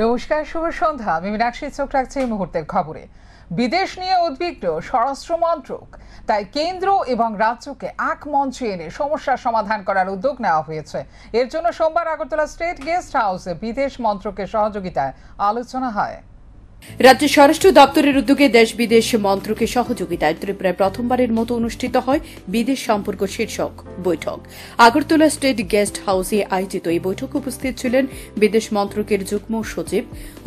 নমস্কার, শুভ সন্ধ্যা। আমি মীনাক্ষী চোখ রাখছি এই মুহূর্তের খবরে। বিদেশ নিয়ে উদ্বিগ্ন স্বরাষ্ট্র মন্ত্রক, তাই কেন্দ্র এবং রাজ্যকে এক মঞ্চে এনে সমস্যার সমাধান করার উদ্যোগ নেওয়া হয়েছে। এর জন্য সোমবার আগরতলা স্টেট গেস্ট হাউসে বিদেশ মন্ত্রকের সহযোগিতায় আলোচনা হয়। রাজ্য স্বরাষ্ট্র দপ্তরের উদ্যোগে দেশ বিদেশ মন্ত্রকের সহযোগিতায় ত্রিপুরায় প্রথমবারের মতো অনুষ্ঠিত হয় বিদেশ সম্পর্ক শীর্ষক বৈঠক। আগরতলা স্টেট গেস্ট হাউসে আয়োজিত এই বৈঠকে উপস্থিত ছিলেন বিদেশ মন্ত্রকের যুগ্ম সচিব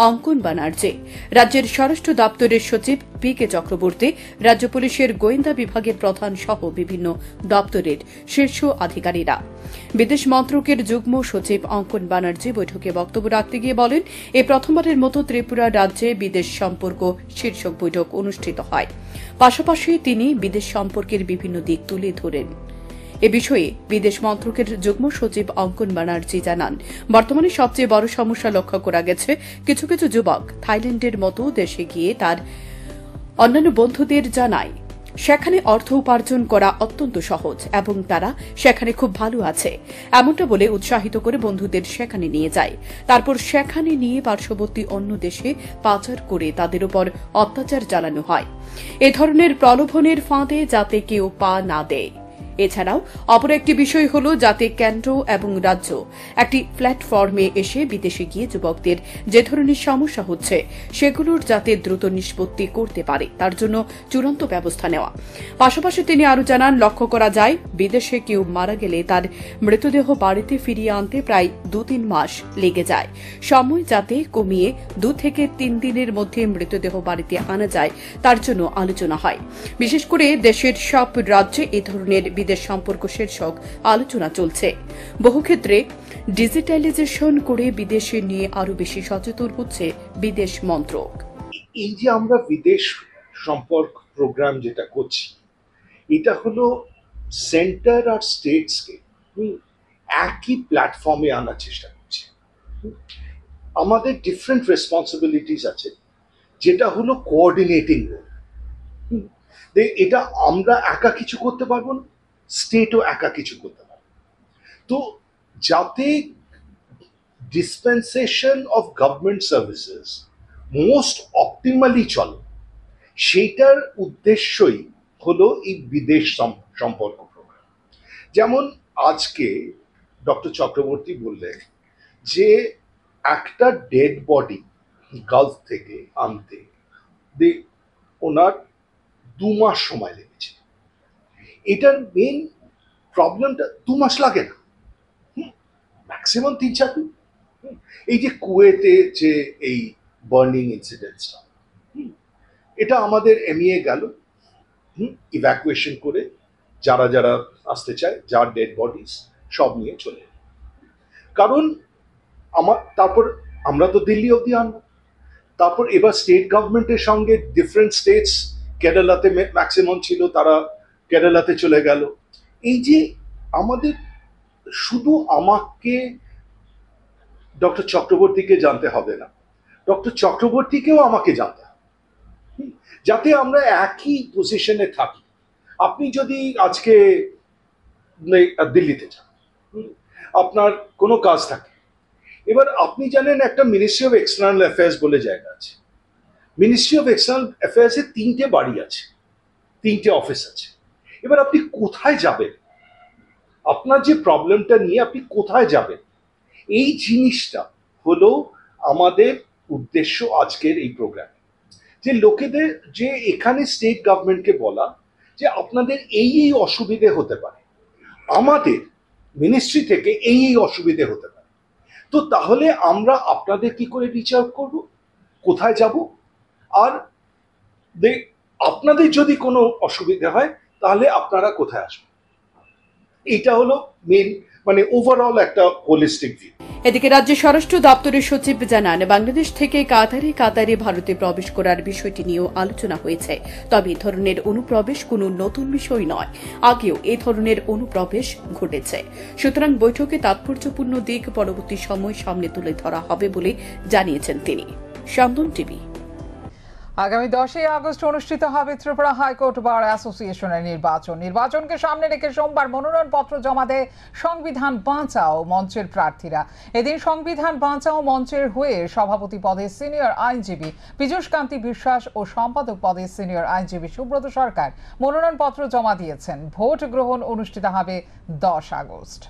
অঙ্কন ব্যানার্জি, রাজ্যের স্বরাষ্ট্র দপ্তরের সচিব পি.কে. চক্রবর্তী, রাজ্য পুলিশের গোয়েন্দা বিভাগের প্রধান সহ বিভিন্ন দপ্তরের শীর্ষ আধিকারিকরা। বিদেশ মন্ত্রকের যুগ্ম সচিব অঙ্কন ব্যানার্জি বৈঠকে বক্তব্য রাখতে গিয়ে বলেন, এই প্রথমবারের মতো ত্রিপুরা রাজ্যে বিদেশ সম্পর্ক শীর্ষক বৈঠক অনুষ্ঠিত হয়। পাশাপাশি তিনি বিদেশ সম্পর্কের বিভিন্ন দিক তুলে ধরেন। এ বিষয়ে বিদেশ মন্ত্রকের যুগ্ম সচিব অঙ্কন ব্যানার্জি জানান, বর্তমানে সবচেয়ে বড় সমস্যা লক্ষ্য করা গেছে, কিছু কিছু যুবক থাইল্যান্ডের মতো দেশে গিয়ে তার অন্যান্য বন্ধুদের জানায় সেখানে অর্থ উপার্জন করা অত্যন্ত সহজ এবং তারা সেখানে খুব ভালো আছে, এমনটা বলে উৎসাহিত করে বন্ধুদের সেখানে নিয়ে যায়। তারপর সেখানে নিয়ে পার্শ্ববর্তী অন্য দেশে পাচার করে তাদের উপর অত্যাচার চালানো হয়। এ ধরনের প্রলোভনের ফাঁদে যাতে কেউ পা না দেয়। এছাড়াও অপর একটি বিষয় হল যাতে কেন্দ্র এবং রাজ্য একটি প্ল্যাটফর্মে এসে বিদেশে গিয়ে যুবকদের যে ধরনের সমস্যা হচ্ছে সেগুলোর যাতে দ্রুত নিষ্পত্তি করতে পারে, তার জন্য চূড়ান্ত ব্যবস্থা নেওয়া। পাশাপাশি তিনি আরও জানান, লক্ষ্য করা যায় বিদেশে কেউ মারা গেলে তার মৃতদেহ বাড়িতে ফিরিয়ে আনতে প্রায় 2-3 মাস লেগে যায়। সময় যাতে কমিয়ে 2 থেকে 3 দিনের মধ্যে মৃতদেহ বাড়িতে আনা যায় তার জন্য আলোচনা হয়। বিশেষ করে দেশের সব রাজ্যে এ ধরনের বিদেশ সম্পর্ক শীর্ষক আলোচনা চলছে। বহু ক্ষেত্রে ডিজিটালাইজেশন করে বিদেশে নিয়ে আরো বেশি সচেতন হচ্ছে বিদেশ মন্ত্রক। এই যে আমরা বিদেশ সম্পর্ক প্রোগ্রাম যেটা করছি, এটা হলো সেন্টার আর স্টেটসকে একই প্ল্যাটফর্মে আনার চেষ্টা করছি। আমাদের ডিফারেন্ট রেসপন্সিবিলিটিস আছে, যেটা হলো কোঅর্ডিনেটিং রোল। এটা আমরা একা কিছু করতে পারবো না, স্টেটও একা কিছু করতে পারবে। তো যাতে dispensation of government services most optimally চলে, সেইটার উদ্দেশ্যই হলো এই বিদেশ সম্পর্ক প্রোগ্রাম। যেমন আজকে ডক্টর চক্রবর্তী বললেন যে একটা ডেড বডি গালফ থেকে আনতে ওনার 2 মাস সময় লেগেছে। এটার মেন প্রবলেমটা 2 মাস লাগে না, ম্যাক্সিমাম 3-4 দিন। এই যে কুয়েতে যে এই বার্নিং ইনসিডেন্টসটা, এটা আমাদের এমইএ গেল, ইভ্যাকুয়েশন করে যারা যারা আসতে চায়, যার ডেড বডিস সব নিয়ে চলে। কারণ তারপর আমরা তো দিল্লি অবধি আনবো, তারপর এবার স্টেট গভর্নমেন্টের সঙ্গে ডিফারেন্ট স্টেটস, কেরালাতে ম্যাক্সিমাম ছিল, তারা কেরালাতে চলে গেল। এই যে আমাদের শুধু আমাকে ডক্টর চক্রবর্তীকে জানতে হবে না, ডক্টর চক্রবর্তীকেও আমাকে জানতে হবে, যাতে আমরা একই পজিশনে থাকি। আপনি যদি আজকে দিল্লিতে যান, আপনার কোনো কাজ থাকে, এবার আপনি জানেন একটা মিনিস্ট্রি অফ এক্সটার্নাল অ্যাফেয়ার্স বলে জায়গা আছে। মিনিস্ট্রি অফ এক্সটার্নাল অ্যাফেয়ার্সে 3টে বাড়ি আছে, 3টে অফিস আছে। এবার আপনি কোথায় যাবেন, আপনার যে প্রবলেমটা নিয়ে আপনি কোথায় যাবেন, এই জিনিসটা হলো আমাদের উদ্দেশ্য আজকের এই প্রোগ্রামে। যে লোকেদের, যে এখানে স্টেট গভর্নমেন্টকে বলা যে আপনাদের এই এই অসুবিধে হতে পারে, আমাদের মিনিস্ট্রি থেকে এই এই অসুবিধে হতে পারে, তো তাহলে আমরা আপনাদের কি করে রিচ আউট করবো, কোথায় যাব, আর আপনাদের যদি কোনো অসুবিধা হয় তাহলে আপনারা কোথায় আসবেন। এটা হলো মেন, মানে ওভারঅল একটা হোলিস্টিক ভিউ। এদিকে রাজ্য স্বরাষ্ট্র দপ্তরের সচিব জানান, বাংলাদেশ থেকে কাতারে কাতারে ভারতে প্রবেশ করার বিষয়টি নিয়েও আলোচনা হয়েছে। তবে এ ধরনের অনুপ্রবেশ কোনো নতুন বিষয় নয়, আগেও এ ধরনের অনুপ্রবেশ ঘটেছে। সুতরাং বৈঠকে তাৎপর্যপূর্ণ দিক পরবর্তী সময় সামনে তুলে ধরা হবে বলে জানিয়েছেন তিনি। স্পন্দন টিভি। আগামী 10ই আগস্ট অনুষ্ঠিত হবে ত্রিপুরা হাইকোর্ট বার অ্যাসোসিয়েশনের নির্বাচনকে সামনে রেখে সোমবার মনোনয়নপত্র জমা দেয় সংবিধান বাঁচাও মঞ্চের প্রার্থীরা। এদিন সংবিধান বাঁচাও মঞ্চের হয়ে সভাপতি পদে সিনিয়র আইনজীবী পীযূষ কান্তি বিশ্বাস ও সম্পাদক পদে সিনিয়র আইনজীবী সুব্রত সরকার মনোনয়নপত্র জমা দিয়েছেন। ভোট গ্রহণ অনুষ্ঠিত হবে 10 আগস্ট।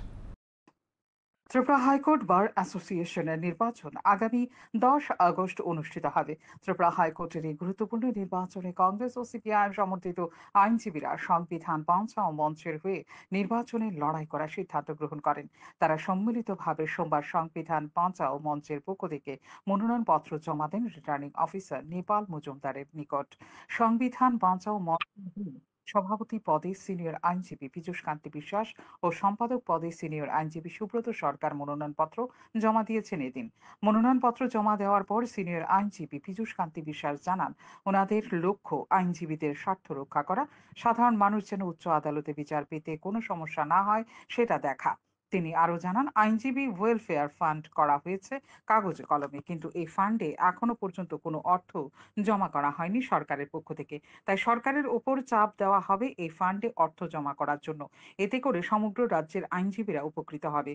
ত্রিপুরা হাইকোর্ট বার অ্যাসোসিয়েশনের নির্বাচন আগামী 10 আগস্ট অনুষ্ঠিত হবে। ত্রিপুরা হাইকোর্টের এই গুরুত্বপূর্ণ নির্বাচনে কংগ্রেস ও সিপিআইএম সমর্থিত আইনজীবীরা সংবিধান বাঁচাও মঞ্চের হয়ে নির্বাচনে লড়াই করার সিদ্ধান্ত গ্রহণ করেন। তারা সম্মিলিতভাবে সোমবার সংবিধান বাঁচাও মঞ্চের পক্ষ থেকে মনোনয়নপত্র জমা দেন রিটার্নিং অফিসার নেপাল মজুমদারের নিকট। সংবিধান বাঁচাও মঞ্চ সভাপতি পদে সিনিয়র আইনজীবী পীযূষ কান্তি বিশ্বাস ও সম্পাদক পদে সিনিয়র আইনজীবী সুব্রত সরকার মনোনয়নপত্র জমা দিয়েছেন। এদিন মনোনয়নপত্র জমা দেওয়ার পর সিনিয়র আইনজীবী পীযূষ কান্তি বিশ্বাস জানান, ওনাদের লক্ষ্য আইনজীবীদের স্বার্থ রক্ষা করা, সাধারণ মানুষ যেন উচ্চ আদালতে বিচার পেতে কোনো সমস্যা না হয় সেটা দেখা। তিনি আরো জানান, আইনজীবী ওয়েলফেয়ার ফান্ড করা হয়েছে কাগজে কলমে, কিন্তু এই ফান্ডে এখনো পর্যন্ত কোনো অর্থ জমা করা হয়নি সরকারের পক্ষ থেকে। তাই সরকারের ওপর চাপ দেওয়া হবে এই ফান্ডে অর্থ জমা করার জন্য। এতে করে সমগ্র রাজ্যের আইনজীবীরা উপকৃত হবে।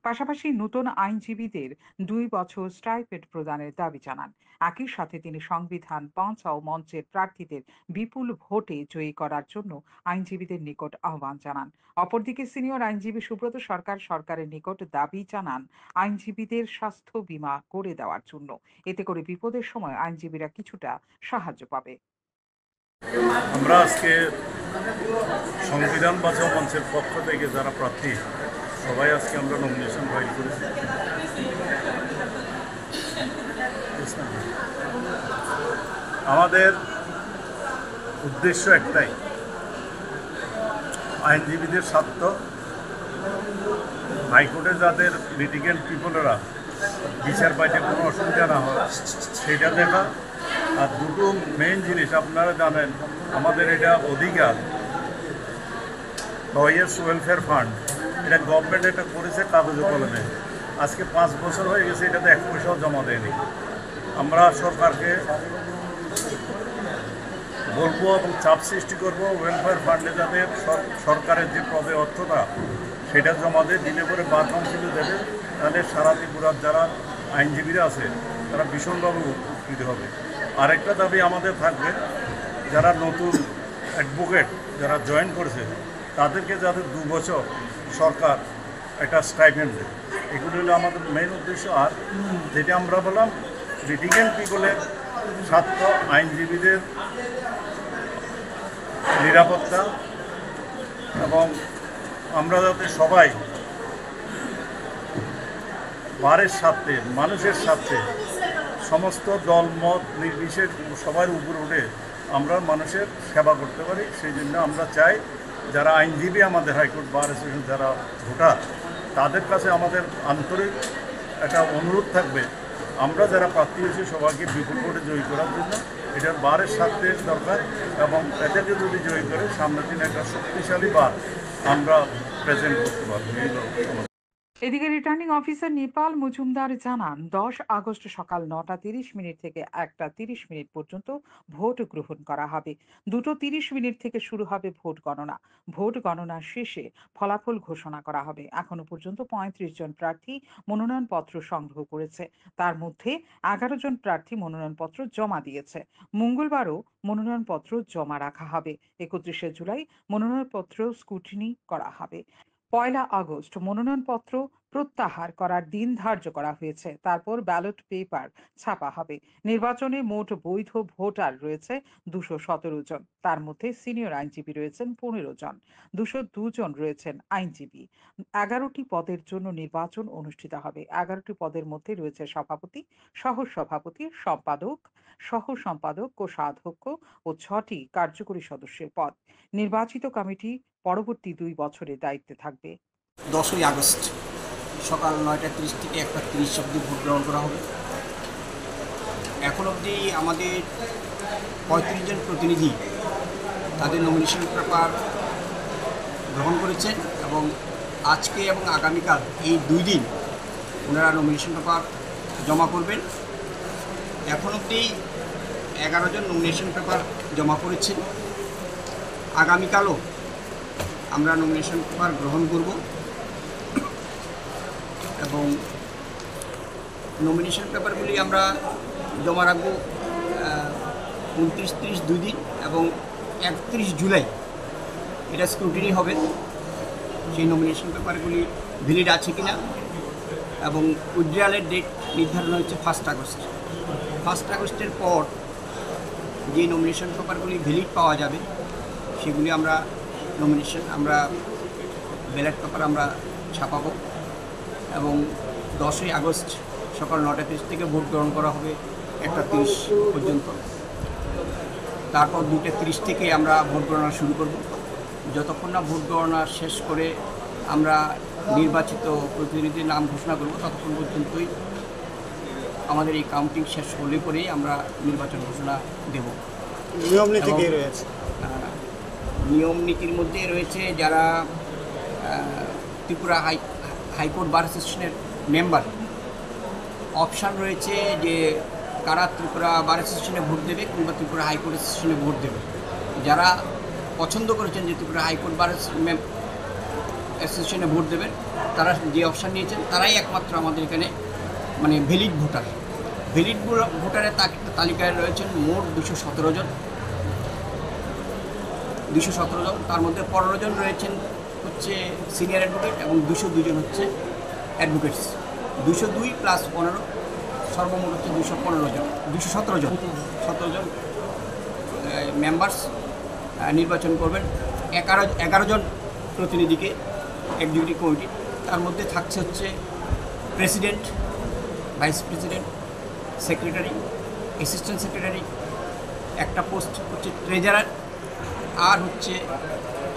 পাশাপাশি নতুন আইনজীবীদের 2 বছর স্টাইপেন্ড প্রদানের দাবি জানান। একই সাথে তিনি সংবিধান বাঁচাও মঞ্চের প্রার্থীদের বিপুল ভোটে জয়ী করার জন্য আইনজীবীদের নিকট আহ্বান জানান। অপরদিকে সিনিয়র আইনজীবী সুব্রত সরকার সরকারের নিকট দাবি জানান আইনজীবীদের স্বাস্থ্য বীমা করে দেওয়ার জন্য। এতে করে বিপদের সময় আইনজীবীরা কিছুটা সাহায্য পাবে। আমরা আজকে সংবিধান বাঁচাও মঞ্চের পক্ষ থেকে যারা প্রার্থী সবাই আজকে আমরা নমিনেশন ফাইল করেছি। আমাদের উদ্দেশ্য একটাই, আইনজীবীদের স্বার্থ, হাইকোর্টে যাদের লিটিগেন্ট পিপলেরা বিচার পাইতে কোনো অসুবিধা না হয় সেটা দেখা। আর দুটো মেইন জিনিস আপনারা জানেন, আমাদের এটা অধিকার লয়ার্স ওয়েলফেয়ার ফান্ড, এটা গভর্নমেন্ট এটা করেছে কাগজে কলমে। আজকে 5 বছর হয়ে গেছে, এটাতে 1 পয়সাও জমা দেয়নি। আমরা সরকারকে বলবো এবং চাপ সৃষ্টি করবো ওয়েলফেয়ার ফান্ডে যাতে সরকারের যে পদে অর্থটা সেটা জমা দিলে পরে বার কাউন্সিলে দেবে, তাহলে সারা ত্রিপুরার যারা আইনজীবীরা আছে তারা ভীষণভাবে উপকৃত হবে। আরেকটা দাবি আমাদের থাকবে, যারা নতুন অ্যাডভোকেট যারা জয়েন করেছে তাদেরকে যাতে 2 বছর সরকার একটা স্টাইপেন্ড দেয়। এগুলো হলো আমাদের মেইন উদ্দেশ্য। আর যেটা আমরা বললাম, লিটিগেন্ট পিপলের স্বার্থ, আইনজীবীদের নিরাপত্তা, এবং আমরা যাতে সবাই বারের স্বার্থে, মানুষের স্বার্থে, সমস্ত দল মত নির্বিশেষে সবার উপরে উঠে আমরা মানুষের সেবা করতে পারি। সেই জন্য আমরা চাই যারা আইনজীবী, আমাদের হাইকোর্ট বার অ্যাসোসিয়েশন যারা ভোটার, তাদের কাছে আমাদের আন্তরিক একটা অনুরোধ থাকবে, আমরা যারা প্রার্থী হয়েছি সবাইকে বিপুল ভোটে জয়ী করার জন্য। এটার বারের স্বার্থে দরকার, এবং এদেরকে যদি জয়ী করে সামনের দিনে একটা শক্তিশালী বার আমরা প্রেজেন্ট করতে পারবো। এদিকে রিটার্নিং অফিসার নেপাল মজুমদার জানান, 10 আগস্ট সকাল 9:30 থেকে 1:30 পর্যন্ত ভোট গ্রহণ করা হবে। 2:30 থেকে শুরু হবে ভোট গণনা। ভোট গণনা শেষে ফলাফল ঘোষণা করা হবে। এখনো পর্যন্ত 35 জন প্রার্থী মনোনয়নপত্র সংগ্রহ করেছে। তার মধ্যে 11 জন প্রার্থী মনোনয়নপত্র জমা দিয়েছে। মঙ্গলবারও মনোনয়নপত্র জমা রাখা হবে। 31শে জুলাই মনোনয়নপত্র স্ক্রুটিনি করা হবে। 1 আগস্ট মনোনয়নপত্র প্রত্যাহার করার দিন ধার্য করা হয়েছে। তারপর ব্যালট পেপার ছাপা হবে। নির্বাচনে মোট বৈধ ভোটার রয়েছে 217 জন। তার মধ্যে সিনিয়র আইনজীবী রয়েছেন 15 জন, 202 জন রয়েছেন আইনজীবী। 11টি পদের জন্য নির্বাচন অনুষ্ঠিত হবে। 11টি পদের মধ্যে রয়েছে সভাপতি, সহ-সভাপতি, সম্পাদক, সহ-সম্পাদক, কোষাধ্যক্ষ ও 6টি কার্যকরী সদস্যের পদ। নির্বাচিত কমিটি পরবর্তী 2 বছরের দায়িত্বে থাকবে। 10ই আগস্ট সকাল 9:30 থেকে 1:30 অবধি ভোট গ্রহণ করা হবে। এখন অবধি আমাদের 35 জন প্রতিনিধি তাদের নমিনেশন পেপার গ্রহণ করেছেন, এবং আজকে এবং আগামীকাল এই 2 দিন ওনারা নমিনেশন পেপার জমা করবেন। এখন অবধি 11 জন নমিনেশন পেপার জমা করেছেন। আগামীকালও আমরা নমিনেশন পেপার গ্রহণ করব এবং নমিনেশন পেপারগুলি আমরা জমা রাখব 29-30 2 দিন এবং 31 জুলাই এটা স্ক্রুটিনি হবে সেই নমিনেশন পেপারগুলি ভ্যালিড আছে কিনা, এবং উইথড্রয়ালের ডেট নির্ধারণ হচ্ছে 1 আগস্ট। 1 আগস্টের পর যে নমিনেশন পেপারগুলি ভ্যালিড পাওয়া যাবে সেগুলি আমরা ব্যালট পেপার আমরা ছাপাবো এবং 10ই আগস্ট সকাল 9টা 30 থেকে ভোট গ্রহণ করা হবে 1টা 30 পর্যন্ত। তারপর 2টা 30 থেকে আমরা ভোট গণনা শুরু করব। যতক্ষণ না ভোট গণনা শেষ করে আমরা নির্বাচিত প্রতিনিধির নাম ঘোষণা করব ততক্ষণ পর্যন্তই আমাদের এই কাউন্টিং শেষ হলে পরেই আমরা নির্বাচন ঘোষণা দেব। নিয়ম নীতি কি রয়েছে? নিয়ম নীতির মধ্যে রয়েছে যারা ত্রিপুরা হাইকোর্ট বার অ্যাসোসিয়েশনের মেম্বার, অপশান রয়েছে যে কারা ত্রিপুরা বার অ্যাসোসিয়েশনে ভোট দেবে কিংবা ত্রিপুরা হাইকোর্ট অ্যাসোসিয়েশনে ভোট দেবে। যারা পছন্দ করেছেন যে ত্রিপুরা হাইকোর্ট বার অ্যাসোসিয়েশনে ভোট দেবেন, তারা যে অপশান নিয়েছেন তারাই একমাত্র আমাদের এখানে মানে ভ্যালিড ভোটার। ভ্যালিড ভোটারের তালিকায় রয়েছেন মোট 217 জন। তার মধ্যে 15 জন রয়েছেন হচ্ছে সিনিয়র অ্যাডভোকেট এবং 202 জন হচ্ছে অ্যাডভোকেটস। 202 প্লাস 15 সর্বমোট হচ্ছে 217 জন মেম্বার্স নির্বাচন করবেন। 11 জন প্রতিনিধিকে এক্সিকিউটিভ কমিটি, তার মধ্যে থাকছে হচ্ছে president, vice president, secretary, assistant secretary, একটা পোস্ট হচ্ছে ট্রেজারার, আর হচ্ছে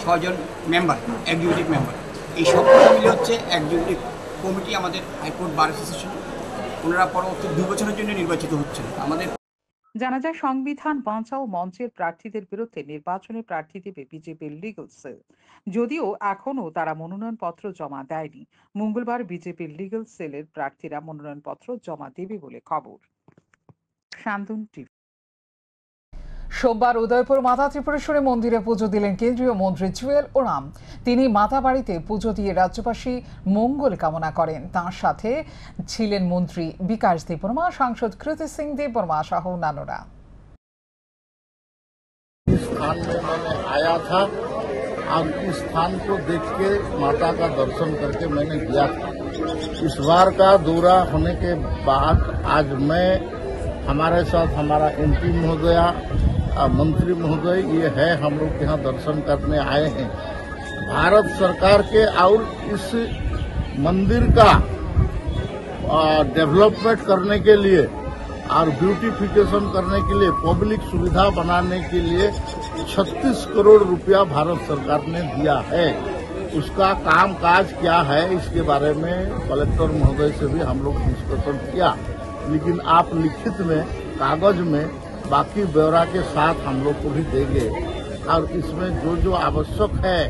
6 জন মেম্বার, এক্সিকিউটিভ মেম্বার। এই সব মিলে হচ্ছে এক্সিকিউটিভ কমিটি আমাদের হাইকোর্ট বার অ্যাসোসিয়েশন। ওনারা পরবর্তী 2 বছরের জন্য নির্বাচিত হচ্ছেন। আমাদের জানা যায় সংবিধান বাঁচাও মঞ্চের প্রার্থীদের বিরুদ্ধে নির্বাচনে প্রার্থী দেবে বিজেপির লিগ্যাল সেল। যদিও এখনও তারা মনোনয়নপত্র জমা দেয়নি। মঙ্গলবার বিজেপির লিগ্যাল সেলের প্রার্থীরা মনোনয়নপত্র জমা দেবে বলে খবর। শান্তন টিভি। সোমবার উদয়পুর মাতা ত্রিপুরেশ্বরী মন্দিরে পুজো দিলেন কেন্দ্রীয় মন্ত্রী জুয়েল ওরাম। তিনি মাতা বাড়িতে পুজো দিয়ে রাজ্যবাসী মঙ্গল কামনা করেন। তার সাথে ছিলেন মন্ত্রী বিকাশ দেববর্মা, সাংসদ কৃতি সিং দেববর্মা সহ অন্যান্যরা। इस स्थान में मैंने आया था और इस स्थान को देख के माता का दर्शन करके मैंने गया था। इस बार का दौरा होने के बाद आज मैं हमारे साथ हमारा एमपी महोदया, मंत्री महोदय ये है, हम लोग यहाँ दर्शन करने आए हैं। भारत सरकार के और इस मंदिर का डेवलपमेंट करने के लिए और ब्यूटिफिकेशन करने के लिए, पब्लिक सुविधा बनाने के लिए 36 करोड़ रुपया भारत सरकार ने दिया है। उसका काम काज क्या है इसके बारे में कलेक्टर महोदय से भी हम लोग डिस्कशन किया, लेकिन आप लिखित में कागज में बाकी ब्यौरा के साथ हम लोग को भी देंगे और इसमें जो आवश्यक है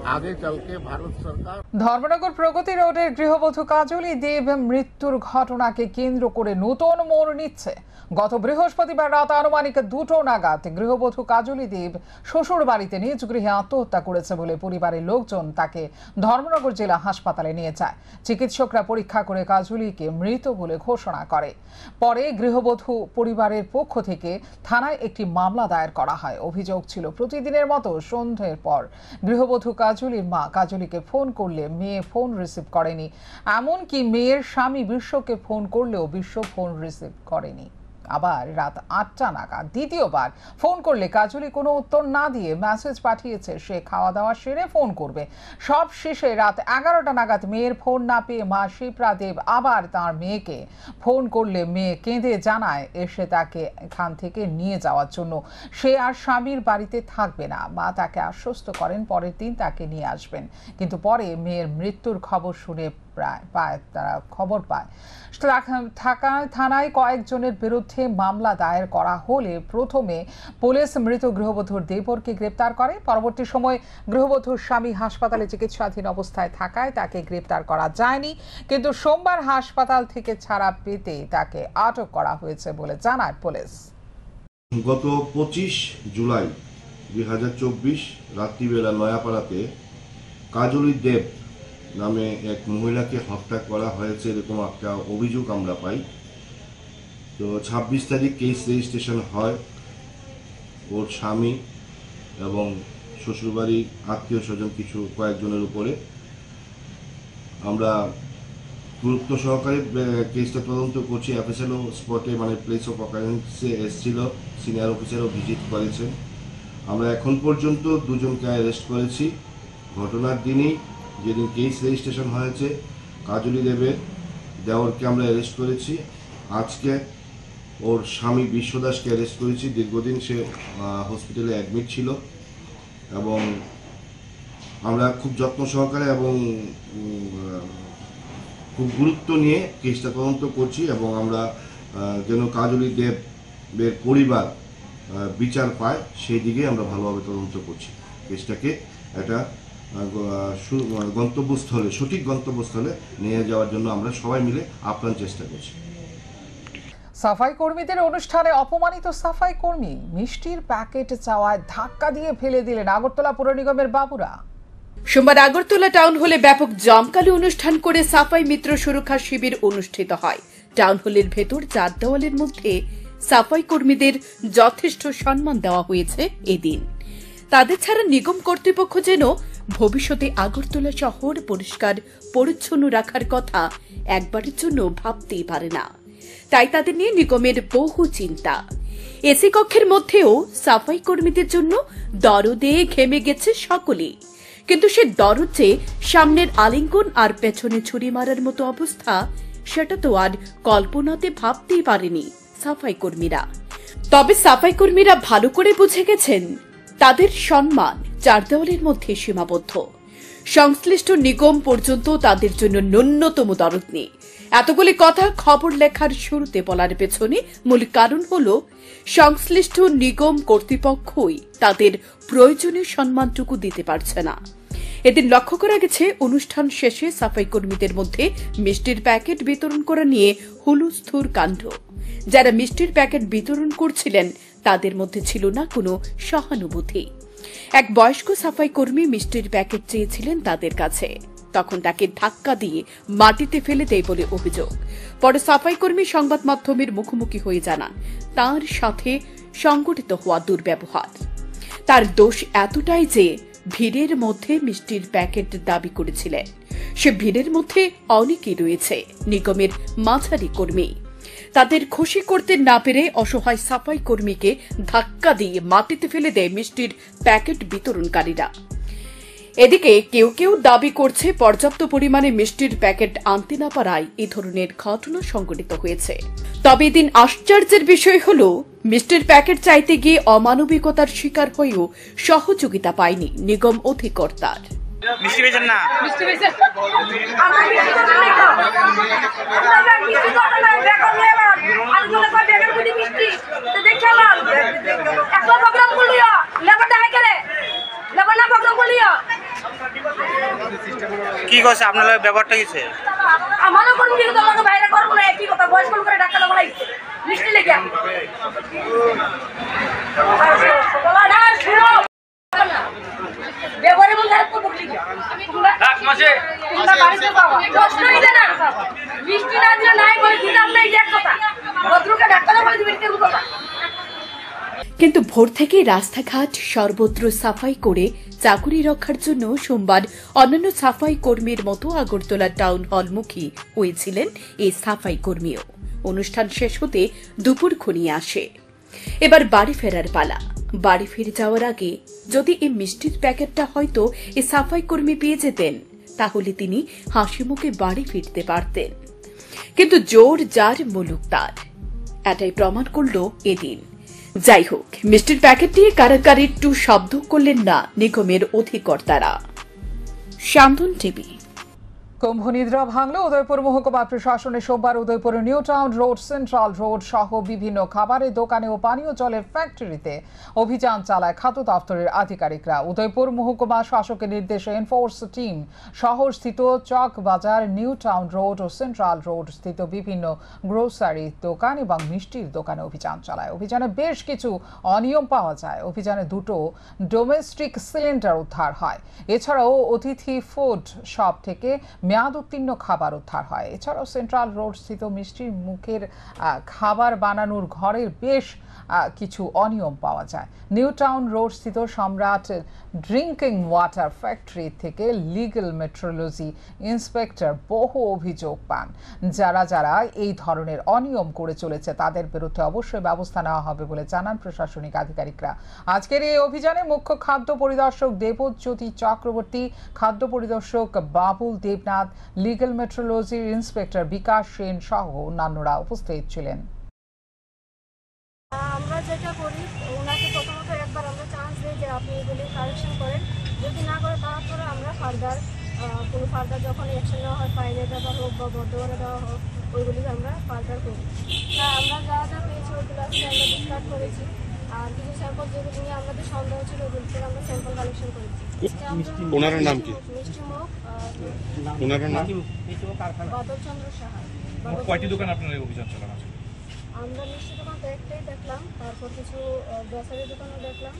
आगे चल के भारत सरकार। ধর্মনগর প্রগতি রোডের গৃহবধূ কাজলী দেব মৃত্যুর ঘটনাকে কেন্দ্র করে নতুন মোড় নিচ্ছে। গত বৃহস্পতিবার রাত আনুমানিক 2টো নাগাদ গৃহবধূ কাজলী দেব শ্বশুর বাড়িতে নিজ গৃহে আত্মহত্যা করেছে বলে পরিবারের লোকজন তাকে ধর্মনগর জেলা হাসপাতালে নিয়ে যায়। চিকিৎসকরা পরীক্ষা করে কাজলীকে মৃত বলে ঘোষণা করে। পরে গৃহবধূ পরিবারের পক্ষ থেকে থানায় একটি মামলা দায়ের করা হয়। অভিযোগ ছিল প্রতিদিনের মতো সন্ধ্যের পর গৃহবধূ কাজলীর মা কাজলীকে ফোন করলে মেয়ে ফোন রিসিভ করেনি। এমনকি মেয়ের স্বামী বিশ্বকে ফোন করলেও বিশ্ব ফোন রিসিভ করেনি। আবার রাত 8টা নাগাদ দ্বিতীয়বার ফোন করলে কাজলী কোনো উত্তর না দিয়ে মেসেজ পাঠিয়েছে সে খাওয়া দাওয়া সেরে ফোন করবে। সব শেষে রাত 11টা নাগাদ মেয়ের ফোন না পেয়ে মা শিপ্রা দেব আবার তার মেয়েকে ফোন করলে মেয়ে কেঁদে জানায় এসে তাকে এখান থেকে নিয়ে যাওয়ার জন্য, সে আর স্বামীর বাড়িতে থাকবে না। মা তাকে আশ্বস্ত করেন পরের দিন তাকে নিয়ে আসবেন, কিন্তু পরে মেয়ের মৃত্যুর খবর শুনে তারা খবর পায়। থানায় কয়েকজনের বিরুদ্ধে মামলা দায়ের করা হলে প্রথমে পুলিশ মৃত গৃহবধূর দেবরকে গ্রেপ্তার করে। পরবর্তী সময় গৃহবধূর স্বামী হাসপাতালে চিকিৎসাধীন অবস্থায় থাকায় তাকে গ্রেপ্তার করা যায়নি, কিন্তু সোমবার হাসপাতাল থেকে ছাড়া পেতে তাকে আটক করা হয়েছে বলে জানায় পুলিশ। গত 25 জুলাই 2024 রাত্রিবেলা নয়াপাড়াতে কাজলি দেব নামে এক মহিলাকে হত্যা করা হয়েছে এরকম একটা অভিযোগ আমরা পাই। তো 26 তারিখ কেস রেজিস্ট্রেশন হয় ওর স্বামী এবং শ্বশুরবাড়ির আত্মীয় স্বজন কয়েকজনের উপরে। আমরা গুরুত্ব সহকারে কেসটা তদন্ত করছি। এফএসএলও স্পটে মানে প্লেস অফ অকারেন্সে এসেছিল, সিনিয়র অফিসারও ভিজিট করেছেন। আমরা এখন পর্যন্ত দুজনকে অ্যারেস্ট করেছি। ঘটনার দিনই যেদিন কেস রেজিস্ট্রেশন হয়েছে কাজলি দেবের দেওরকে আমরা অ্যারেস্ট করেছি। আজকে ওর স্বামী বিশ্বদাসকে অ্যারেস্ট করেছি। দীর্ঘদিন সে হসপিটালে অ্যাডমিট ছিল এবং আমরা খুব যত্ন সহকারে এবং খুব গুরুত্ব নিয়ে কেসটা তদন্ত করছি এবং আমরা যেন কাজলি দেবের পরিবার বিচার পায় সেই দিকে আমরা ভালোভাবে তদন্ত করছি। কেসটাকে একটা গন্তব্যস্থলে, সঠিক গন্তব্যস্থলে নিয়ে যাওয়ার জন্য আমরা সবাই মিলে আপ্রাণ চেষ্টা করছি। সাফাই কর্মীদের অনুষ্ঠানে অপমানিত সাফাই কর্মী মিষ্টির প্যাকেট চাওয়ায় ধাক্কা দিয়ে ফেলে দিলেন আগরতলা পৌর নিগমের বাবুরা। সোমবার আগরতলা টাউন হলে ব্যাপক জমকালো অনুষ্ঠান করে সাফাই মিত্র সুরক্ষা শিবির অনুষ্ঠিত হয়। টাউন হলের ভেতর 4 দেওয়ালের মধ্যে সাফাই কর্মীদের যথেষ্ট সম্মান দেওয়া হয়েছে এদিন। তাদের ছাড়া নিগম কর্তৃপক্ষ যেন ভবিষ্যতে আগরতলা শহর পরিষ্কার পরিচ্ছন্ন রাখার কথা একবারের জন্য ভাবতেই পারে না। তাই তাদের নিয়ে নিগমের বহু চিন্তা। এসি কক্ষের মধ্যেও সাফাই কর্মীদের জন্য দরদে ঘেমে গেছে সকলেই। কিন্তু সে দরদ যে সামনের আলিঙ্গন আর পেছনে ছুরি মারার মতো অবস্থা, সেটা তো আর কল্পনাতে ভাবতেই পারেনি সাফাই কর্মীরা। তবে সাফাই কর্মীরা ভালো করে বুঝে গেছেন তাদের সম্মান 4 দেওয়ালের মধ্যে সীমাবদ্ধ। সংশ্লিষ্ট নিগম পর্যন্ত তাদের জন্য ন্যূনতম দরদ নেই। এতগুলি কথা খবর লেখার শুরুতে বলার পেছনে মূল কারণ হল সংশ্লিষ্ট নিগম কর্তৃপক্ষই তাদের প্রয়োজনীয় সম্মানটুকু দিতে পারছে না। এদিন লক্ষ্য করা গেছে অনুষ্ঠান শেষে সাফাই কর্মীদের মধ্যে মিষ্টির প্যাকেট বিতরণ করা নিয়ে হুলস্থুল কাণ্ড। যারা মিষ্টির প্যাকেট বিতরণ করছিলেন তাদের মধ্যে ছিল না কোনো সহানুভূতি। এক বয়স্ক সাফাই কর্মী মিষ্টির প্যাকেট চেয়েছিলেন তাদের কাছে, তখন তাকে ধাক্কা দিয়ে মাটিতে ফেলে দেয় বলে অভিযোগ। পরে সাফাই কর্মী সংবাদ মাধ্যমের মুখোমুখি হয়ে জানান তার সাথে সংঘটিত হওয়া দুর্ব্যবহার। তার দোষ এতটাই যে ভিড়ের মধ্যে মিষ্টির প্যাকেট দাবি করেছিলেন। সে ভিড়ের মধ্যে অনেকেই রয়েছে নিগমের মাঝারি কর্মী। তাদের খুশি করতে না পেরে অসহায় সাফাই কর্মীকে ধাক্কা দিয়ে মাটিতে ফেলে দেয় মিষ্টির প্যাকেট বিতরণকারীরা। এদিকে কেউ কেউ দাবি করছে পর্যাপ্ত পরিমাণে মিষ্টির প্যাকেট আনতে না পারায় এ ধরনের ঘটনা সংঘটিত হয়েছে। তবে এদিন আশ্চর্যের বিষয় হল মিষ্টির প্যাকেট চাইতে গিয়ে অমানবিকতার শিকার হয়েও সহযোগিতা পায়নি নিগম অধিকর্তার। মিষ্টি বেচেন না, মিষ্টি বেচেন আমরা মিষ্টি কথা নাই তো আমরা মিষ্টি কথা নাই বেকার নেলাম আর বলে কয় বেকার কুদি মিষ্টি তো দেখালাম একলা প্রোগ্রাম করলিও লেবার দেখাই করে লেবার না প্রোগ্রাম করলিও কি কইছে আপনার ব্যাপারটা কিছে আমারও কোন দিকে তো আমাকে বাইরে করব না একই কথা বয়স কল করে ডাক্তার লাগাইছে মিষ্টি লেগে বলা না শুনো দেবরে মন খারাপ করব কি এক মাসে তোমরা বাড়িতে পাওয়া প্রশ্নই দেন না মিষ্টি না দিলে নাই বলে দিতাম না এই এক কথা ভদ্রকে ডাক্তার বলে দিবেন কেন কথা। কিন্তু ভোর থেকে রাস্তাঘাট সর্বত্র সাফাই করে চাকুরি রক্ষার জন্য সোমবার অন্যান্য সাফাই কর্মীর মতো আগরতলা টাউন হলমুখী হয়েছিলেন এই সাফাই কর্মীও। অনুষ্ঠান শেষ হতে দুপুর ঘনিয়ে আসে। এবার বাড়ি ফেরার পালা। বাড়ি ফিরে যাওয়ার আগে যদি এই মিষ্টির প্যাকেটটা হয়তো এই সাফাই কর্মী পেয়ে যেতেন তাহলে তিনি হাসি মুখে বাড়ি ফিরতে পারতেন। কিন্তু জোর যার মুলুক তার, এটাই প্রমাণ করল এদিন। যাই হোক, মিষ্টির প্যাকেট নিয়ে কারাগারে একটু শব্দ করলেন না নিগমের অধিকর্তারা। শান্তন টিভি। কুম্ভ নিদ্রা ভাঙল উদয়পুর মহকুমা প্রশাসনের সোমবার উদয়পুরের new town road, central road সহ বিভিন্ন খাবারের দোকানে ও পানীয় জলের ফ্যাক্টরিতে অভিযান চালায় খাদ্য দপ্তরের আধিকারিকরা। উদয়পুর মহকুমা শাসকের নির্দেশে এনফোর্স টিম শহরস্থিত চক বাজার, নিউ টাউন রোড ও সেন্ট্রাল রোড স্থিত বিভিন্ন গ্রোসারি দোকান এবং মিষ্টির দোকানে অভিযান চালায়। অভিযানে বেশ কিছু অনিয়ম পাওয়া যায়। অভিযানে 2টো ডোমেস্টিক সিলিন্ডার উদ্ধার হয়। এছাড়াও অতিথি ফুড শপ থেকে মেয়াদ উত্তীর্ণ খাবার উদ্ধার হয়। এছাড়াও সেন্ট্রাল রোড স্থিত মিষ্টির মুখের খাবার বানানোর ঘরের বেশ কিছু অনিয়ম পাওয়া যায়। নিউ টাউন রোড স্থিত সম্রাট ড্রিঙ্কিং ওয়াটার ফ্যাক্টরি থেকে লিগ্যাল মেট্রোলজি ইন্সপেক্টর বহু অভিযোগ পান। যারা এই ধরনের অনিয়ম করে চলেছে তাদের বিরুদ্ধে অবশ্যই ব্যবস্থা নেওয়া হবে বলে জানান প্রশাসনিক আধিকারিকরা। আজকের এই অভিযানে মুখ্য খাদ্য পরিদর্শক দেবজ্যোতি চক্রবর্তী, খাদ্য পরিদর্শক বাবুল দেবনাথ, লিগ্যাল মেট্রোলজির ইন্সপেক্টর বিকাশ সেন সহ অন্যান্যরা উপস্থিত ছিলেন। আমরা যেটা করি, ওনাকে প্রথমত একবার আমরা চান্স দিই যে আপনি এগুলি কারেকশন করেন। যদি না করে তারপরে আমরা ফার্দার যখন অ্যাকশন নেওয়া হয়, ফাইনে দেওয়া হোক বা বর্ধমানে দেওয়া হোক, ওইগুলি আমরা ফার্দার করি। আমরা যা পেয়েছি ওইগুলো আজকে আমরা ডিসকাস করেছি। আর কিছু স্যাম্পল যেগুলি নিয়ে আমাদের সন্দেহ ছিল ওগুলি থেকে আমরা স্যাম্পল কালেকশন করেছি। ওনার নাম কি? মিষ্টি মুখ, ওনার নাম বাদলচন্দ্র সাহা। কয়টি দোকান আপনারা অভিযান চালানো? আমরা মিষ্টি দোকান তো একটাই দেখলাম, তারপর কিছু গ্রসারি দোকানও দেখলাম,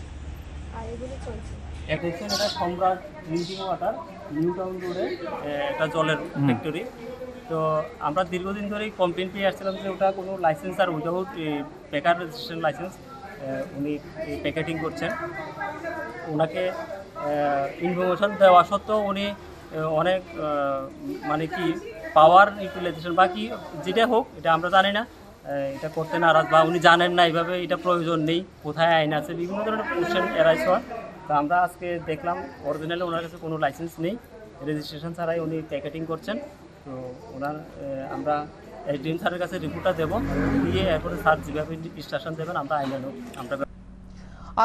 আর এগুলি চলছে। এটা সম্রাট ড্রিঙ্কিং ওয়াটার, নিউ টাউন রোডে একটা জলের ফ্যাক্টরি। তো আমরা দীর্ঘদিন ধরেই কমপ্লেন পেয়ে আসছিলাম যে ওটা কোনো লাইসেন্স আর উইদাউট প্যাকার রেজিস্ট্রেশন লাইসেন্স উনি প্যাকেটিং করছেন। ওনাকে ইনফরমেশন দেওয়া সত্ত্বেও উনি অনেক মানে কি পাওয়ার ইউটিলাইজেশন বা কি যেটা হোক এটা আমরা জানি না, এটা করতে নারাজ বা উনি জানেন না এইভাবে এটা প্রয়োজন নেই, কোথায় আইন আছে, বিভিন্ন ধরনের কোশ্চেন এরাইজ হয়। তো আমরা আজকে দেখলাম অরিজিনালি ওনার কাছে কোনো লাইসেন্স নেই, রেজিস্ট্রেশন ছাড়াই উনি প্যাকেটিং করছেন। তো ওনার আমরা এসডিএম স্যারের কাছে রিপোর্টটা দেবো, দিয়ে এরপরে স্যার যেভাবে ইনস্ট্রাকশন দেবেন আমরা আইনানুক আমরা।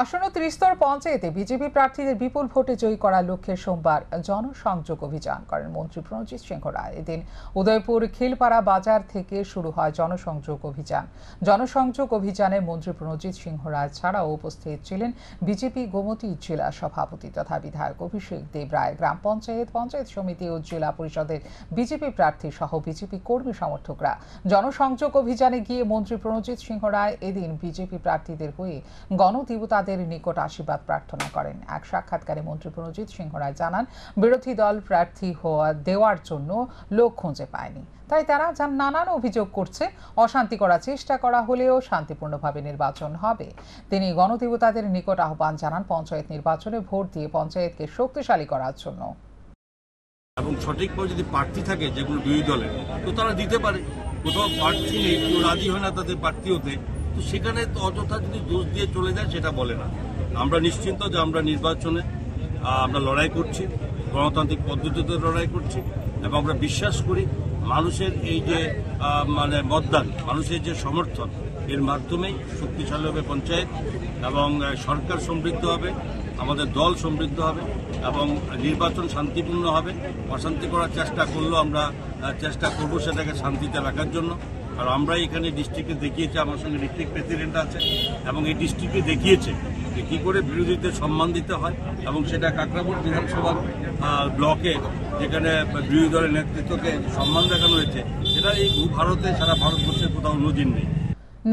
আসন্ন ত্রিস্তর পঞ্চায়েতে বিজেপি প্রার্থীদের বিপুল ভোটে জয়ী করার লক্ষ্যে সোমবার জনসংযোগ অভিযান করেন মন্ত্রী প্রণজিৎ সিংহ রায়। এদিন উদয়পুর খিলপাড়া বাজার থেকে শুরু হয় জনসংযোগ অভিযান। জনসংযোগ অভিযানে মন্ত্রী প্রণজিৎ সিংহ রায় ছাড়াও উপস্থিত ছিলেন বিজেপি গোমতী জেলা সভাপতি তথা বিধায়ক অভিষেক দেব রায়, গ্রাম পঞ্চায়েত, পঞ্চায়েত সমিতি ও জেলা পরিষদের বিজেপি প্রার্থী সহ বিজেপি কর্মী সমর্থকরা। জনসংযোগ অভিযানে গিয়ে মন্ত্রী প্রণজিৎ সিংহ রায় এদিন বিজেপি প্রার্থীদের হয়ে গণদেবতা নিকট আশীর্বাদ প্রার্থনা করেন। এক সাক্ষাৎকারে মন্ত্রী প্রণজিৎ সিংহ রায় জানান, বিরোধী দল প্রার্থী দেওয়ার জন্য লোক খুঁজে পায়নি, তাই তারা নানান অভিযোগ করছে। অশান্তি করার চেষ্টা করা হলেও শান্তিপূর্ণভাবে নির্বাচন হবে। তিনি গণদেবতাদের নিকট আহ্বান জানান পঞ্চায়েত নির্বাচনে ভোট দিয়ে পঞ্চায়েতকে শক্তিশালী করার জন্য। এবং সঠিকভাবে যদি প্রার্থী থাকে যেগুলো বিরোধী দলের, তো তারা দিতে পারে। কোথাও প্রার্থী নেই, কেউ রাজি হয় না তাদের প্রার্থী হতে, তো সেখানে অযথা যদি দোষ দিয়ে চলে যায় সেটা বলে না। আমরা নিশ্চিন্ত যে আমরা নির্বাচনে আমরা লড়াই করছি, গণতান্ত্রিক পদ্ধতিতে লড়াই করছি এবং আমরা বিশ্বাস করি মানুষের এই যে মানে মতদান, মানুষের যে সমর্থন, এর মাধ্যমেই শক্তিশালী হবে পঞ্চায়েত এবং সরকার সমৃদ্ধ হবে, আমাদের দল সমৃদ্ধ হবে এবং নির্বাচন শান্তিপূর্ণ হবে। অশান্তি করার চেষ্টা করলেও আমরা চেষ্টা করব সেটাকে শান্তিতে রাখার জন্য। আর আমরা এখানে ডিস্ট্রিক্টে দেখিয়েছি, আমার সঙ্গে ডিস্ট্রিক্ট প্রেসিডেন্ট আছে এবং এই ডিস্ট্রিক্টে দেখিয়েছে যে কী করে বিরোধীদের সম্মান দিতে হয় এবং সেটা কাকরাপুর বিধানসভার ব্লকে যেখানে বিরোধী দলের নেতৃত্বকে সম্মান দেখানো হয়েছে, এটা এই ভারতে সারা ভারতবর্ষের কোথাও নজির নেই।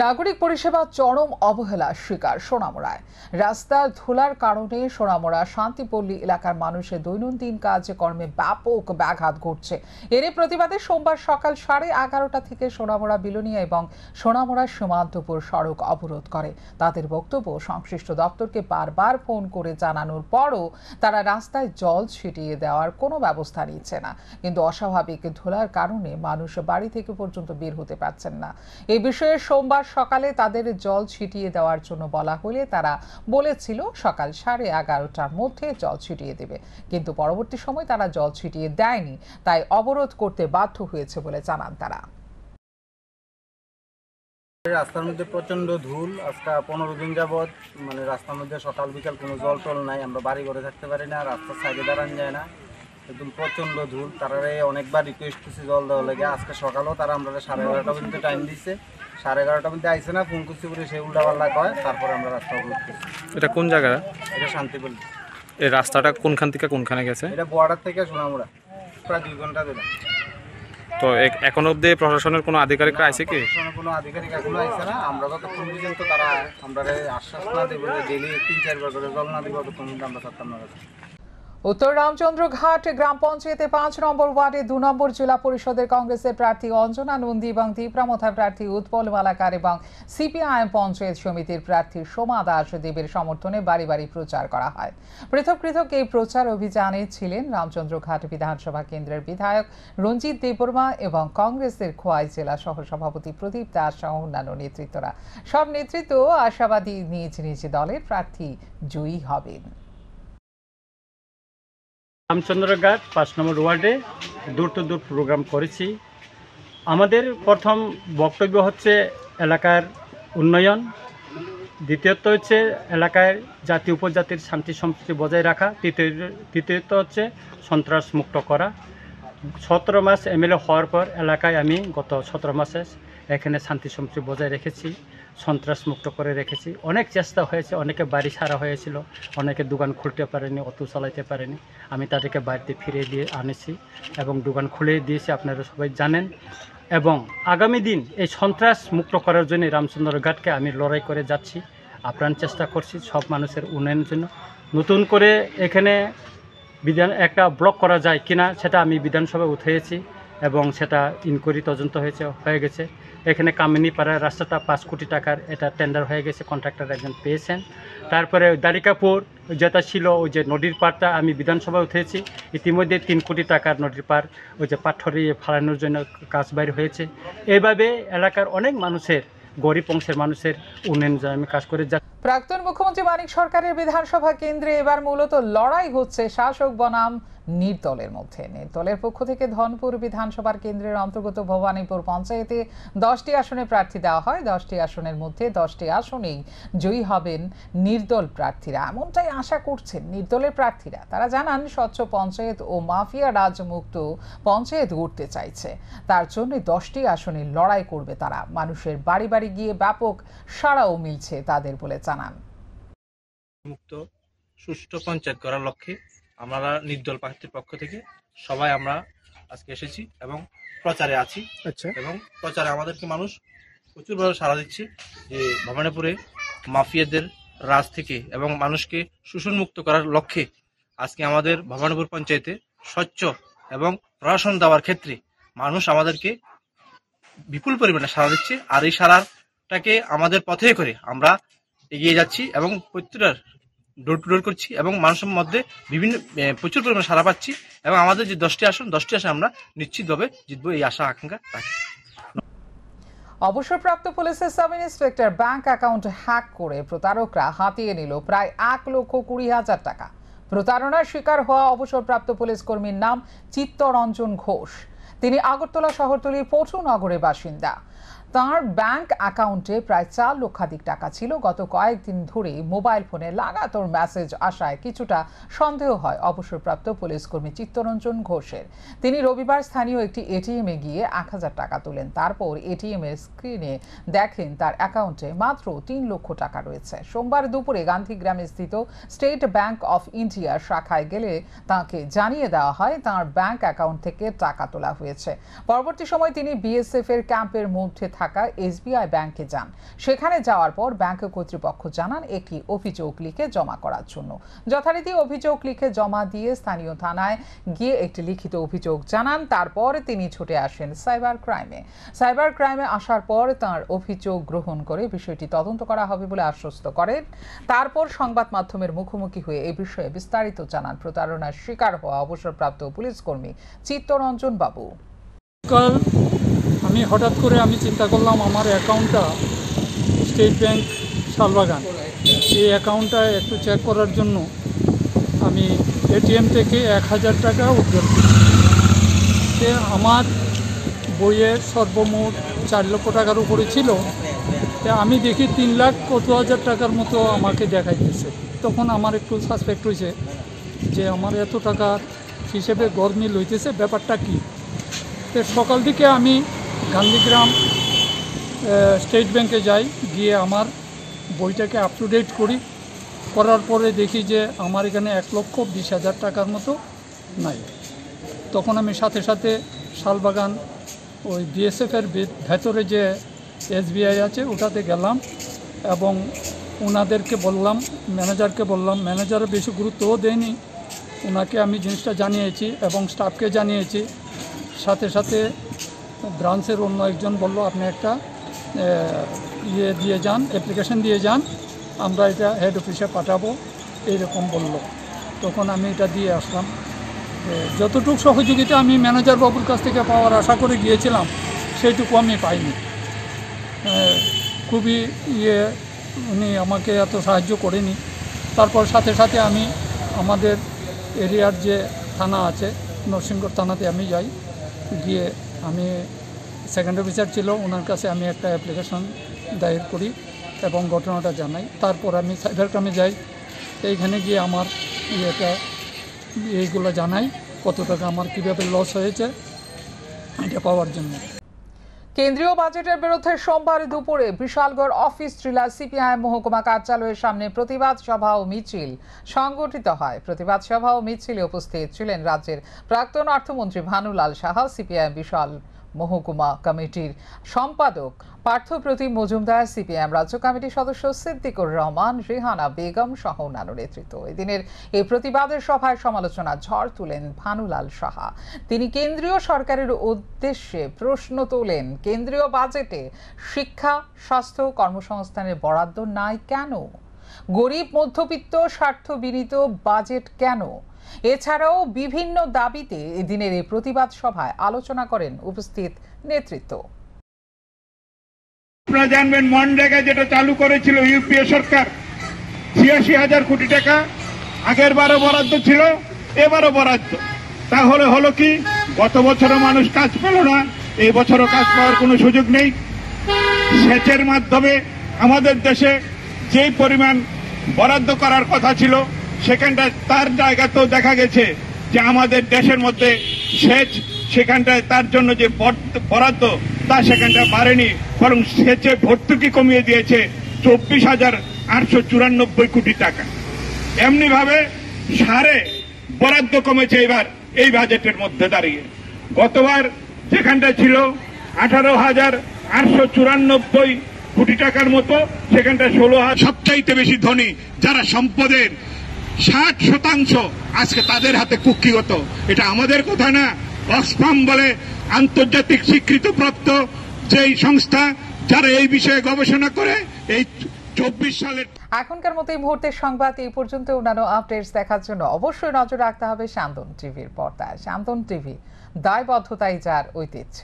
নাগরিক পরিষেবা চরম অবহেলার শিকার সোনামুড়ায়। রাস্তার ধুলার কারণে সোনামুড়া শান্তিপল্লী এলাকার মানুষের দৈনন্দিন কাজকর্মে ব্যাপক ব্যাঘাত ঘটছে। এরই প্রতিবাদে সোমবার সকাল 11:30 থেকে সোনামুড়া বিলোনিয়া এবং সোনামুড়া সীমান্তপুর সড়ক অবরোধ করে। তাদের বক্তব্য, সংশ্লিষ্ট দপ্তরকে বারবার ফোন করে জানানোর পরও তারা রাস্তায় জল ছিটিয়ে দেওয়ার কোনো ব্যবস্থা নিচ্ছে না, কিন্তু অস্বাভাবিক ধুলার কারণে মানুষ বাড়ি থেকে পর্যন্ত বের হতে পারছেন না। এই বিষয়ে সোমবার সকালে তাদের জল ছিটিয়ে দেওয়ার জন্য বলা হলে তারা বলেছিল সকাল 11:30টার মধ্যে জল ছিটিয়ে দেবে, কিন্তু পরবর্তী সময় তারা জল ছিটিয়ে দেয়নি, তাই অবরোধ করতে বাধ্য হয়েছে বলে জানান তারা। রাস্তার মধ্যে প্রচন্ড ধুল, আজকে 15 দিন যাবৎ মানে রাস্তার মধ্যে সকাল বিকাল কোনো জল টল নাই। আমরা বাড়ি ঘরে থাকতে পারি না, রাস্তার সাইডে দাঁড়ানো যায় না। একদম প্রচণ্ড ধুল। তারা অনেকবার রিকোয়েস্ট করছে জল দেওয়া লাগে। আজকে সকালেও তারা আমরা 11:30 পর্যন্ত টাইম দিচ্ছে, 11:30 পর্যন্ত আইসে না, ফোন করছি করে সে উল্টাপাল্টা কয়, তারপরে আমরা রাস্তা অবরোধ করছি। এটা কোন জায়গা? এটা শান্তিপল্লী। এই রাস্তাটা কোনখান থেকে কোনখানে গেছে? এটা বর্ডার থেকে সোনামুড়া, প্রায় 2 ঘন্টা ধরে। তো এখন অবধি প্রশাসনের কোনো আধিকারিকরা আছে কি? কোনো আধিকারিক এখনো আইছে না। আমরা যতক্ষণ পর্যন্ত তারা আমরা আশ্বাস না দেবো যে ডেলি 3-4 বার করে জল না দিব, ততক্ষণ পর্যন্ত আমরা থাকতাম না। উত্তর রামচন্দ্রঘাট গ্রাম পঞ্চায়েতে 5 নম্বর ওয়ার্ডে 2 নম্বর জেলা পরিষদের কংগ্রেসের প্রার্থী অঞ্জনা নন্দী এবং তিপ্রামথার প্রার্থী উৎপল মালাকার এবং সিপিআইএম পঞ্চায়েত সমিতির প্রার্থী সোমা দাস দেবের সমর্থনে বাড়ি বাড়ি প্রচার করা হয়। পৃথক পৃথক এই প্রচার অভিযানে ছিলেন রামচন্দ্রঘাট বিধানসভা কেন্দ্রের বিধায়ক রঞ্জিত দেববর্মা এবং কংগ্রেসের খোয়াই জেলা সহসভাপতি প্রদীপ দাস সহ অন্যান্য নেতৃত্বরা। সব নেতৃত্ব আশাবাদী নিজ নিজ দলের প্রার্থী জয়ী হবেন। রামচন্দ্রঘাট 5 নম্বর ওয়ার্ডে দূর টু দূর প্রোগ্রাম করেছি। আমাদের প্রথম বক্তব্য হচ্ছে এলাকার উন্নয়ন, দ্বিতীয়ত হচ্ছে এলাকায় জাতি উপজাতির শান্তি সম্প্রীতি বজায় রাখা, তৃতীয়ত হচ্ছে সন্ত্রাস মুক্ত করা। 17 মাস এমএলএ হওয়ার পর এলাকায় আমি গত 17 মাসে এখানে শান্তি সম্প্রীতি বজায় রেখেছি, সন্ত্রাস মুক্ত করে রেখেছি। অনেক চেষ্টা হয়েছে, অনেকে বাড়ি ছাড়া হয়েছিল, অনেকে দোকান খুলতে পারেনি, অটো চালাইতে পারেনি, আমি তাদেরকে বাড়িতে ফিরিয়ে দিয়ে আনেছি এবং দোকান খুলে দিয়েছি, আপনারা সবাই জানেন। এবং আগামী দিন এই সন্ত্রাস মুক্ত করার জন্য রামচন্দ্রঘাটকে আমি লড়াই করে যাচ্ছি, আপ্রাণ চেষ্টা করছি সব মানুষের উন্নয়নের জন্য। নতুন করে এখানে একটা ব্লক করা যায় কিনা সেটা আমি বিধানসভায় উঠিয়েছি এবং সেটা ইনকোয়ারি তদন্ত হয়ে গেছে। এখানে কামিনীপাড়ার রাস্তাটা 5 কোটি টাকার এটা টেন্ডার হয়ে গেছে, কন্ট্রাক্টর একজন পেয়েছেন। তারপরে দ্বারিকাপুর যেটা ছিল ওই যে নদীর পাড়টা আমি বিধানসভায় উঠেছি, ইতিমধ্যে 3 কোটি টাকার নদীর পাড় ওই যে পাথরে ফালানোর জন্য কাজ বাইর হয়েছে। এইভাবে এলাকার অনেক মানুষের, গরিব অংশের মানুষের উন্নয়ন আমি কাজ করে যাচ্ছি। প্রাক্তন মুখ্যমন্ত্রী মানিক সরকারের বিধানসভা কেন্দ্রে এবার মূলত লড়াই হচ্ছে শাসক বনাম নির্দলের মধ্যে। নির্দলের পক্ষ থেকে ধনপুর বিধানসভার কেন্দ্রের অন্তর্গত ভবানীপুর পঞ্চায়েতে 10টি আসনে প্রার্থী দেওয়া হয়। 10টি আসনের মধ্যে 10টি আসনেই জয়ী হবেন নির্দল প্রার্থীরা, এমনটাই আশা করছেন নির্দলের প্রার্থীরা। তারা জানান স্বচ্ছ পঞ্চায়েত ও মাফিয়া রাজমুক্ত পঞ্চায়েত গড়তে চাইছে, তার জন্য 10টি আসনে লড়াই করবে তারা। মানুষের বাড়ি বাড়ি গিয়ে ব্যাপক সাড়াও মিলছে তাদের বলে জানান। মুক্ত সুষ্ঠু পঞ্চায়েত করার লক্ষ্যে আমরা নির্দল প্রার্থীর পক্ষ থেকে সবাই আমরা আজকে এসেছি এবং প্রচারে আছি। এবং প্রচারে আমাদেরকে মানুষ প্রচুরভাবে সাড়া দিচ্ছে যে ভবানীপুরে মাফিয়াদের রাজ থেকে এবং মানুষকে শোষণমুক্ত করার লক্ষ্যে আজকে আমাদের ভবানীপুর পঞ্চায়েতে স্বচ্ছ এবং প্রশাসন দেওয়ার ক্ষেত্রে মানুষ আমাদেরকে বিপুল পরিমাণে সাড়া দিচ্ছে। আর এই সাড়াটাকে আমাদের পথে করে আমরা এগিয়ে যাচ্ছি এবং প্রত্যেকটা ডোর টু ডোর করছি এবং মানুষের মধ্যে প্রচুর পরিমাণে সাড়া পাচ্ছি এবং আমাদের যে 10টি আসন আমরা নিশ্চিতভাবে জিতবো এই আশা আকাঙ্ক্ষা রাখি। অবসরপ্রাপ্ত পুলিশের sub inspector bank account hack করে প্রতারকরা হাতিয়ে নিল প্রায় 1,20,000 টাকা। প্রতারণার শিকার হওয়া অবসরপ্রাপ্ত পুলিশ কর্মীর নাম চিত্তরঞ্জন ঘোষ। তিনি আগরতলা শহরতলির পটুনগরের বাসিন্দা। তার ব্যাংক অ্যাকাউন্টে প্রায় 4 লক্ষাধিক টাকা ছিল। গত কয়েকদিন ধরে মোবাইল ফোনে লাগাতার মেসেজ আসায় কিছুটা সন্দেহ হয় অবসরপ্রাপ্ত পুলিশ কর্মী চিত্তরঞ্জন ঘোষের। তিনি রবিবার স্থানীয় একটি এটিএমে গিয়ে 1000 টাকা তোলেন। তারপর এটিএম এর স্ক্রিনে দেখেন তার অ্যাকাউন্টে মাত্র 3 লক্ষ টাকা রয়েছে। সোমবার দুপুরে গান্ধীগ্রামে স্থিত স্টেট ব্যাংক অফ ইন্ডিয়ার শাখায় গেলে তাকে জানিয়ে দেওয়া হয় তার ব্যাংক অ্যাকাউন্ট থেকে টাকা তোলা হয়েছে। পরবর্তী সময় তিনি বিএসএফ এর ক্যাম্পের মধ্যে থাকা এসবিআই ব্যাংকে যান। সেখানে যাওয়ার পর ব্যাংক কর্তৃপক্ষ জানান একটি অভিযোগ লিখে জমা করার জন্য। যথারীতি অভিযোগ লিখে জমা দিয়ে স্থানীয় থানায় গিয়ে একটি লিখিত অভিযোগ জানান। তারপর তিনি ছুটে আসেন সাইবার ক্রাইমে আসার পর তার অভিযোগ গ্রহণ করে বিষয়টি তদন্ত করা হবে বলে আশ্বস্ত করেন। তারপর সংবাদ মাধ্যমের মুখোমুখি হয়ে এই বিষয়ে বিস্তারিত জানান প্রতারণার শিকার হওয়া অবসরপ্রাপ্ত পুলিশ কর্মী চিত্তরঞ্জন বাবু। আমি হঠাৎ করে চিন্তা করলাম আমার অ্যাকাউন্টটা স্টেট ব্যাংক শালবাগান, এই অ্যাকাউন্টটা একটু চেক করার জন্য আমি এটিএম থেকে 1000 টাকা উইথড্র করি। আমার বইয়ের সর্বমোট 4 লক্ষ টাকার উপরে ছিল। আমি দেখি 3,20,000 টাকার মতো আমাকে দেখাইতেছে। তখন আমার একটু সাসপেক্ট হয়েছে যে আমার এত টাকা হিসেবে গরমি লইতেছে, ব্যাপারটা কি। তো সকাল দিকে আমি গান্ধীগ্রাম স্টেট ব্যাংকে যাই, গিয়ে আমার বইটাকে আপ টু ডেট করি। করার পরে দেখি যে আমার এখানে 1,20,000 টাকার মতো নাই। তখন আমি সাথে সাথে শালবাগান ওই বিএসএফের ভেতরে যে SBI আছে ওটাতে গেলাম এবং ওনাদেরকে বললাম, ম্যানেজারকে বললাম। ম্যানেজারও বেশি গুরুত্বও দেয়নি, ওনাকে আমি জিনিসটা জানিয়েছি এবং স্টাফকে জানিয়েছি। সাথে সাথে ব্রাঞ্চের অন্য একজন বলল, আপনি একটা দিয়ে যান, অ্যাপ্লিকেশন দিয়ে যান, আমরা এটা হেড অফিসে পাঠাবো, এইরকম বলল। তখন আমি এটা দিয়ে আসলাম। যতটুকু সহযোগিতা আমি ম্যানেজার বাবুর কাছ থেকে পাওয়ার আশা করে গিয়েছিলাম সেইটুকু আমি পাইনি। খুবই উনি আমাকে এত সাহায্য করেনি। তারপর সাথে সাথে আমি আমাদের এরিয়ার যে থানা আছে নরসিংগড় থানাতে আমি যাই, গিয়ে আমি সেকেন্ড অফিসার ছিল, ওনার কাছে আমি একটা অ্যাপ্লিকেশন দায়ের করি এবং ঘটনাটা জানাই। তারপর আমি সাইবার ক্রাইমে যাই, এইখানে গিয়ে আমার এইগুলো জানাই, কত টাকা আমার কীভাবে লস হয়েছে এটা পাওয়ার জন্য। কেন্দ্রীয় বাজেটের বিরুদ্ধে সোমবার দুপুরে বিশালগড় অফিস জেলা সিপিআইএম মহকুমা কার্যালয়ের সামনে প্রতিবাদ সভা ও মিছিল সংগঠিত হয়। প্রতিবাদ সভা ও মিছিলে উপস্থিত ছিলেন রাজ্যের প্রাক্তন অর্থমন্ত্রী ভানুলাল সাহা, সিপিআইএম বিশাল মহকুমা কমিটির সম্পাদক পার্থপ্রতিম মজুমদার, সিপিআইএম রাজ্য কমিটির সদস্য সিদ্দিকুর রহমান, রেহানা বেগম সহ অন্যান্য নেতৃত্ব। এদিনের এই প্রতিবাদের সভায় সমালোচনা ঝড় তুলেন ভানুলাল সাহা। তিনি কেন্দ্রীয় সরকারের উদ্দেশ্যে প্রশ্ন তোলেন, কেন্দ্রীয় বাজেটে শিক্ষা, স্বাস্থ্য, কর্মসংস্থানের বরাদ্দ নাই কেন? গরিব মধ্যবিত্ত স্বার্থবিনীত বাজেট কেন? এছাড়াও বিভিন্ন দাবিতে এদিনের এই প্রতিবাদ সভায় আলোচনা করেন উপস্থিত নেতৃত্ব। আপনারা জানবেন, মনরেগা যেটা চালু করেছিল ইউপিএ সরকার, ৮৬,০০০ কোটি টাকা আগের বারও বরাদ্দ ছিল, এবারও বরাদ্দ। তাহলে হলো কি, গত বছরও মানুষ কাজ পেল না, এই বছরও কাজ পাওয়ার কোনো সুযোগ নেই। সেচের মাধ্যমে আমাদের দেশে যেই পরিমাণ বরাদ্দ করার কথা ছিল, সেখানটায় তার জায়গাতেও দেখা গেছে যে আমাদের দেশের মধ্যে সেচ, সেখানটায় তার জন্য যে বরাদ্দ তা সেখানটায় বাড়েনি, বরং সেচে ভর্তুকি কমিয়ে দিয়েছে ২৪,৮৯৪ কোটি টাকা। এমনি ভাবে সারে বরাদ্দ কমেছে এবার এই বাজেটের মধ্যে দাঁড়িয়ে। গতবার যেখানটা ছিল ১৮,৮৯৪ কোটি টাকার মতো, সেখানটা ১৬,০০০। সবচাইতে বেশি ধনী যারা সম্পদের ৬০% আজকে তাদের হাতে কুক্ষিগত। এটা আমাদের কথা না, অক্সফাম বলে আন্তর্জাতিক স্বীকৃতিপ্রাপ্ত যেই সংস্থা যারা এই বিষয়ে গবেষণা করে, এই ২৪ সালের। এখনকার মতো এই মুহূর্তের সংবাদ এই পর্যন্ত। অন্যান্য আপডেটস দেখার জন্য অবশ্যই নজর রাখতে হবে শান্তন টিভির পর্দায়। শান্তন টিভি, দায়বদ্ধতাই যার ঐতিহ্য।